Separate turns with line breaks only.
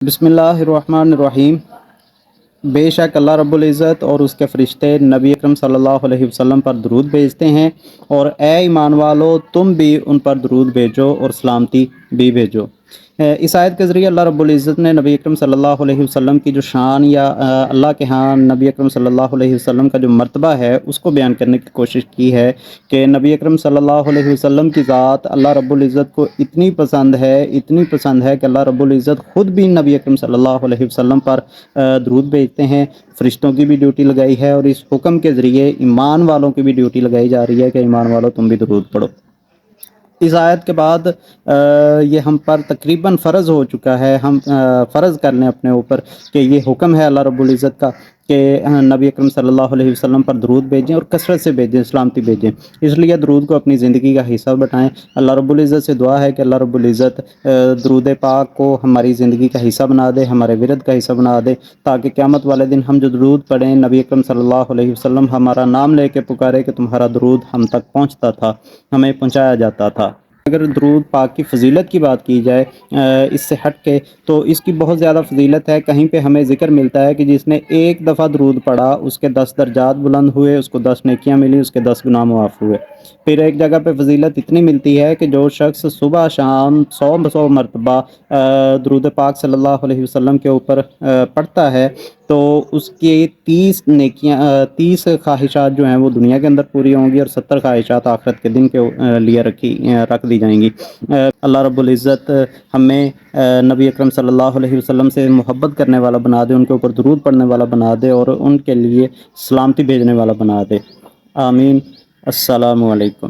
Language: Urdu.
بسم اللہ الرحمن الرحیم۔ بے شک اللہ رب العزت اور اس کے فرشتے نبی اکرم صلی اللہ علیہ وسلم پر درود بھیجتے ہیں، اور اے ایمان والو تم بھی ان پر درود بھیجو اور سلامتی بھی بھیجو۔ اس آیت کے ذریعے اللہ رب العزت نے نبی اکرم صلی اللہ علیہ وسلم کی جو شان یا اللہ کے ہاں نبی اکرم صلی اللہ علیہ وسلم کا جو مرتبہ ہے اس کو بیان کرنے کی کوشش کی ہے کہ نبی اکرم صلی اللہ علیہ وسلم کی ذات اللہ رب العزت کو اتنی پسند ہے کہ اللہ رب العزت خود بھی نبی اکرم صلی اللہ علیہ وسلم پر درود بھیجتے ہیں۔ فرشتوں کی بھی ڈیوٹی لگائی ہے، اور اس حکم کے ذریعے ایمان والوں کی بھی ڈیوٹی لگائی جا رہی ہے کہ ایمان والوں تم بھی درود پڑھو۔ اس آیت کے بعد یہ ہم پر تقریباً فرض ہو چکا ہے، ہم فرض کر لیں اپنے اوپر کہ یہ حکم ہے اللہ رب العزت کا کہ نبی اکرم صلی اللہ علیہ وسلم پر درود بھیجیں اور کثرت سے بھیجیں، سلامتی بھیجیں۔ اس لیے درود کو اپنی زندگی کا حصہ بنائیں۔ اللہ رب العزت سے دعا ہے کہ اللہ رب العزت درود پاک کو ہماری زندگی کا حصہ بنا دے، ہمارے ورد کا حصہ بنا دے، تاکہ قیامت والے دن ہم جو درود پڑھیں، نبی اکرم صلی اللہ علیہ وسلم ہمارا نام لے کے پکارے کہ تمہارا درود ہم تک پہنچتا تھا، ہمیں پہنچایا جاتا تھا۔ اگر درود پاک کی فضیلت کی بات کی جائے اس سے ہٹ کے، تو اس کی بہت زیادہ فضیلت ہے۔ کہیں پہ ہمیں ذکر ملتا ہے کہ جس نے ایک دفعہ درود پڑھا اس کے 10 درجات بلند ہوئے، اس کو 10 نیکیاں ملی، اس کے 10 گناہ معاف ہوئے۔ پھر ایک جگہ پہ فضیلت اتنی ملتی ہے کہ جو شخص صبح شام 100 مرتبہ درود پاک صلی اللہ علیہ وسلم کے اوپر پڑھتا ہے تو اس کی 30 نیکیاں 30 خواہشات جو ہیں وہ دنیا کے اندر پوری ہوں گی، اور 70 خواہشات آخرت کے دن کے لیے رکھ دی جائیں گی۔ اللہ رب العزت ہمیں نبی اکرم صلی اللہ علیہ وسلم سے محبت کرنے والا بنا دے، ان کے اوپر درود پڑھنے والا بنا دے، اور ان کے لیے سلامتی بھیجنے والا بنا دے۔ آمین۔ السلام علیکم۔